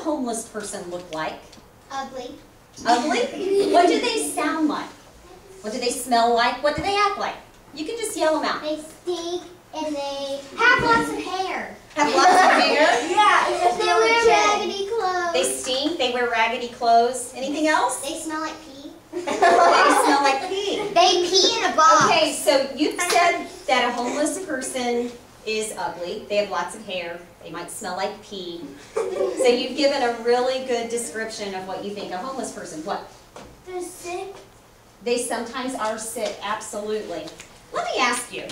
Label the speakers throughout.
Speaker 1: homeless person look like?
Speaker 2: Ugly.
Speaker 1: Ugly? What do they sound like? What do they smell like? What do they act like? You can just yell them out.
Speaker 2: They stink and they have lots of hair.
Speaker 1: Have lots of hair?
Speaker 2: Yeah, and they wear raggedy clothes.
Speaker 1: They stink, they wear raggedy clothes. Anything else?
Speaker 2: They smell like pee.
Speaker 1: They smell like pee.
Speaker 2: They pee in a box.
Speaker 1: Okay, so you said that a homeless person is ugly. They have lots of hair. They might smell like pee. So you've given a really good description of what you think a homeless person. What?
Speaker 2: They're sick.
Speaker 1: They sometimes are sick, absolutely. Let me ask you.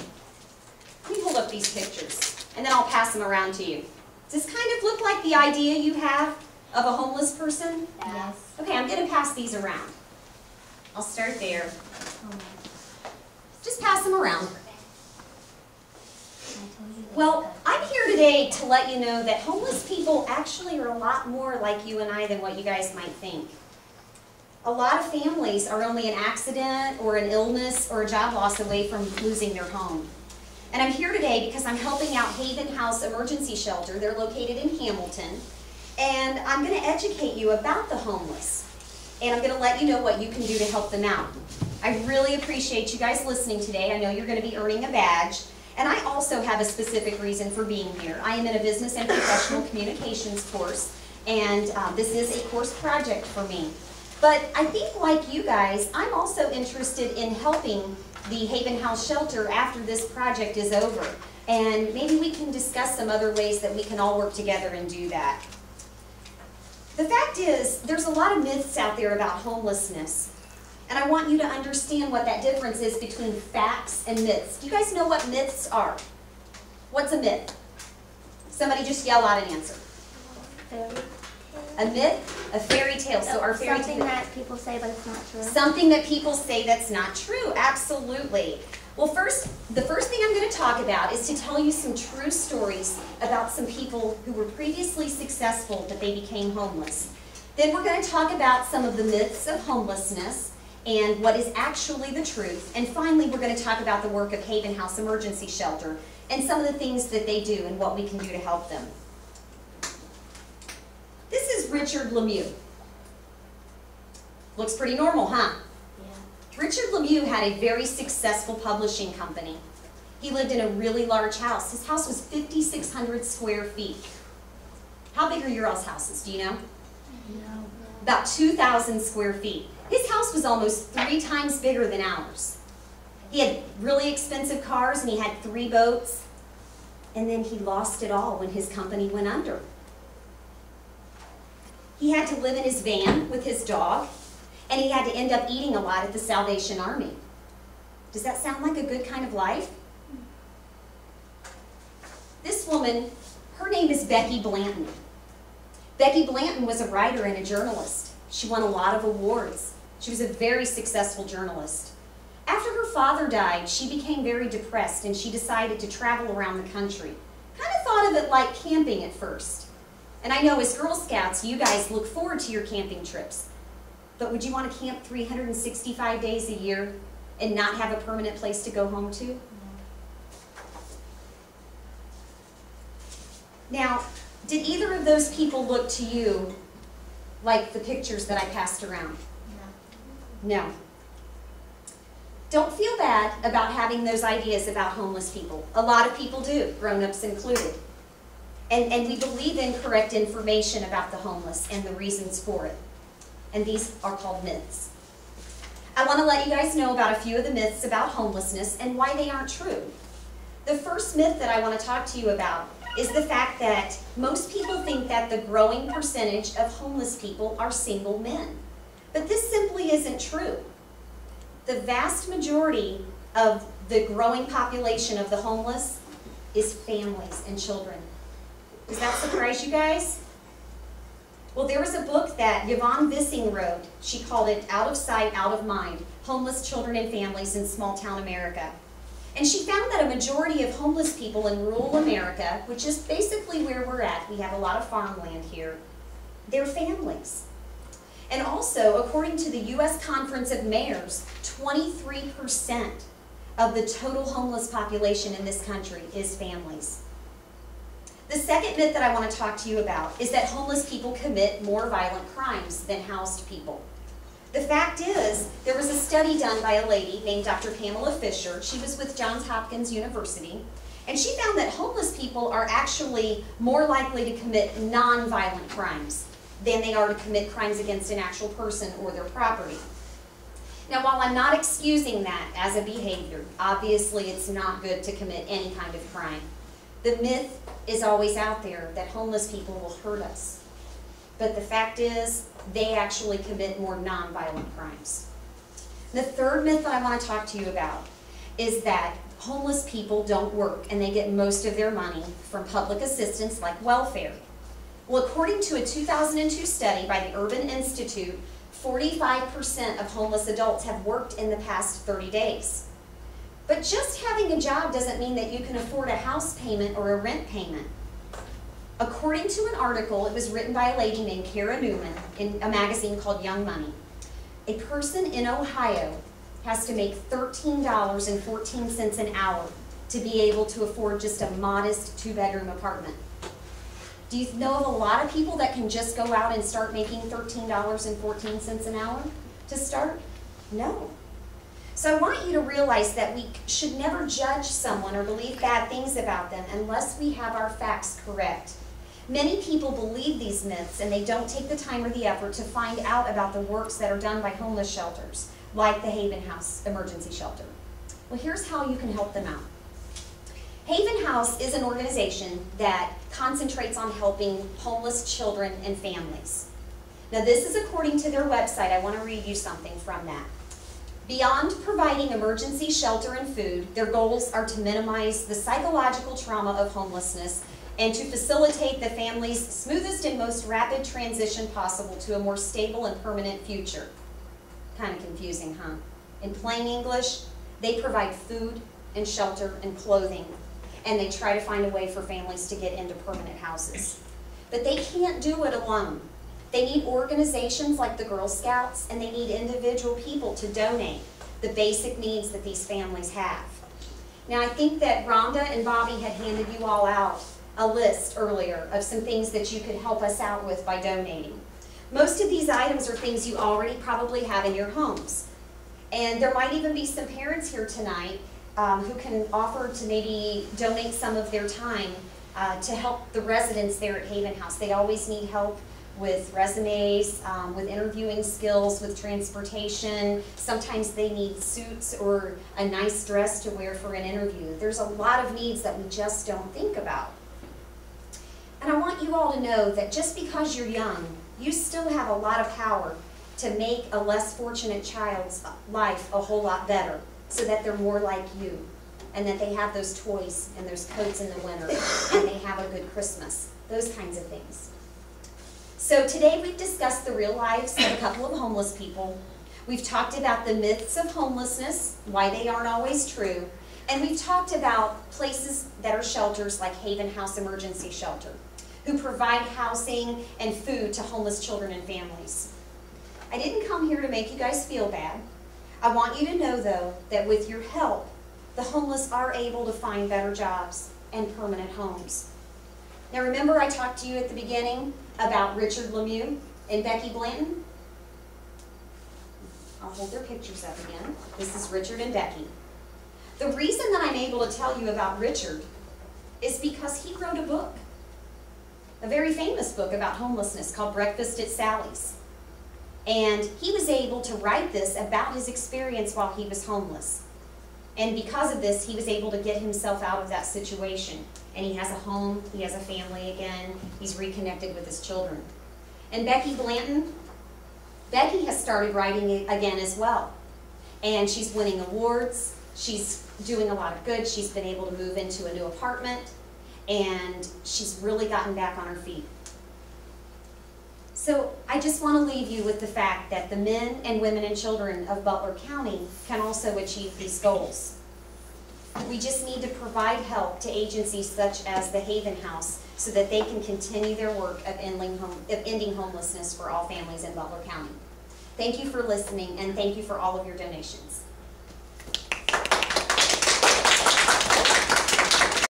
Speaker 1: Let me hold up these pictures, and then I'll pass them around to you. Does this kind of look like the idea you have of a homeless person?
Speaker 2: Yes.
Speaker 1: Okay, I'm going to pass these around. I'll start there. Just pass them around. Well, I'm here today to let you know that homeless people actually are a lot more like you and I than what you guys might think. A lot of families are only an accident or an illness or a job loss away from losing their home. And I'm here today because I'm helping out Haven House Emergency Shelter. They're located in Hamilton. And I'm going to educate you about the homeless. And I'm going to let you know what you can do to help them out. I really appreciate you guys listening today. I know you're going to be earning a badge. And I also have a specific reason for being here. I am in a business and professional communications course. And this is a course project for me. But I think, like you guys, I'm also interested in helping the Haven House Shelter after this project is over. And maybe we can discuss some other ways that we can all work together and do that. The fact is, there's a lot of myths out there about homelessness. And I want you to understand what that difference is between facts and myths. Do you guys know what myths are? What's a myth? Somebody just yell out an answer. A myth, a fairy tale. So our fairy
Speaker 2: Something
Speaker 1: tale.
Speaker 2: that people say, but it's not true.
Speaker 1: Something that people say that's not true. Absolutely. Well, the first thing I'm going to talk about is to tell you some true stories about some people who were previously successful, but they became homeless. Then we're going to talk about some of the myths of homelessness and what is actually the truth. And finally, we're going to talk about the work of Haven House Emergency Shelter and some of the things that they do and what we can do to help them. This is Richard Lemieux. Looks pretty normal, huh? Yeah. Richard Lemieux had a very successful publishing company. He lived in a really large house. His house was 5,600 square feet. How big are your all's houses? Do you know?
Speaker 2: No.
Speaker 1: About 2,000 square feet. His house was almost 3 times bigger than ours. He had really expensive cars and he had 3 boats. And then he lost it all when his company went under. He had to live in his van with his dog, and he had to end up eating a lot at the Salvation Army. Does that sound like a good kind of life? This woman, her name is Becky Blanton. Becky Blanton was a writer and a journalist. She won a lot of awards. She was a very successful journalist. After her father died, she became very depressed, and she decided to travel around the country. Kind of thought of it like camping at first. And I know as Girl Scouts, you guys look forward to your camping trips. But would you want to camp 365 days a year and not have a permanent place to go home to? No. Now, did either of those people look to you like the pictures that I passed around? No. No. Don't feel bad about having those ideas about homeless people. A lot of people do, grown-ups included. And we believe in correct information about the homeless and the reasons for it. And these are called myths. I want to let you guys know about a few of the myths about homelessness and why they aren't true. The first myth that I want to talk to you about is the fact that most people think that the growing percentage of homeless people are single men. But this simply isn't true. The vast majority of the growing population of the homeless is families and children. Does that surprise you guys? Well, there was a book that Yvonne Vissing wrote. She called it Out of Sight, Out of Mind, Homeless Children and Families in Small Town America. And she found that a majority of homeless people in rural America, which is basically where we're at, we have a lot of farmland here, they're families. And also, according to the U.S. Conference of Mayors, 23% of the total homeless population in this country is families. The second myth that I want to talk to you about is that homeless people commit more violent crimes than housed people. The fact is, there was a study done by a lady named Dr. Pamela Fisher. She was with Johns Hopkins University, and she found that homeless people are actually more likely to commit non-violent crimes than they are to commit crimes against an actual person or their property. Now, while I'm not excusing that as a behavior, obviously it's not good to commit any kind of crime. The myth is always out there that homeless people will hurt us. But the fact is, they actually commit more non-violent crimes. The third myth that I want to talk to you about is that homeless people don't work and they get most of their money from public assistance like welfare. Well, according to a 2002 study by the Urban Institute, 45% of homeless adults have worked in the past 30 days. But just having a job doesn't mean that you can afford a house payment or a rent payment. According to an article, it was written by a lady named Kara Newman in a magazine called Young Money, a person in Ohio has to make $13.14 an hour to be able to afford just a modest 2-bedroom apartment. Do you know of a lot of people that can just go out and start making $13.14 an hour to start? No. So I want you to realize that we should never judge someone or believe bad things about them unless we have our facts correct. Many people believe these myths and they don't take the time or the effort to find out about the works that are done by homeless shelters, like the Haven House Emergency Shelter. Well, here's how you can help them out. Haven House is an organization that concentrates on helping homeless children and families. Now, this is according to their website. I want to read you something from that. Beyond providing emergency shelter and food, their goals are to minimize the psychological trauma of homelessness and to facilitate the family's smoothest and most rapid transition possible to a more stable and permanent future. Kind of confusing, huh? In plain English, they provide food and shelter and clothing, and they try to find a way for families to get into permanent houses. But they can't do it alone. They need organizations like the Girl Scouts, and they need individual people to donate the basic needs that these families have. Now, I think that Rhonda and Bobby had handed you all out a list earlier of some things that you could help us out with by donating. Most of these items are things you already probably have in your homes. And there might even be some parents here tonight who can offer to maybe donate some of their time to help the residents there at Haven House. They always need help with resumes, with interviewing skills, with transportation. Sometimes they need suits or a nice dress to wear for an interview. There's a lot of needs that we just don't think about. And I want you all to know that just because you're young, you still have a lot of power to make a less fortunate child's life a whole lot better so that they're more like you and that they have those toys and those coats in the winter and they have a good Christmas, those kinds of things. So today we've discussed the real lives of a couple of homeless people. We've talked about the myths of homelessness, why they aren't always true, and we've talked about places that are shelters like Haven House Emergency Shelter, who provide housing and food to homeless children and families. I didn't come here to make you guys feel bad. I want you to know, though, that with your help, the homeless are able to find better jobs and permanent homes. Now remember I talked to you at the beginning about Richard Lemieux and Becky Blanton? I'll hold their pictures up again. This is Richard and Becky. The reason that I'm able to tell you about Richard is because he wrote a book, a very famous book about homelessness called Breakfast at Sally's. And he was able to write this about his experience while he was homeless. And because of this, he was able to get himself out of that situation. And he has a home, he has a family again, he's reconnected with his children. And Becky Blanton, Becky has started writing again as well. And she's winning awards, she's doing a lot of good, she's been able to move into a new apartment, and she's really gotten back on her feet. So I just want to leave you with the fact that the men and women and children of Butler County can also achieve these goals. We just need to provide help to agencies such as the Haven House so that they can continue their work of ending homelessness for all families in Butler County. Thank you for listening, and thank you for all of your donations.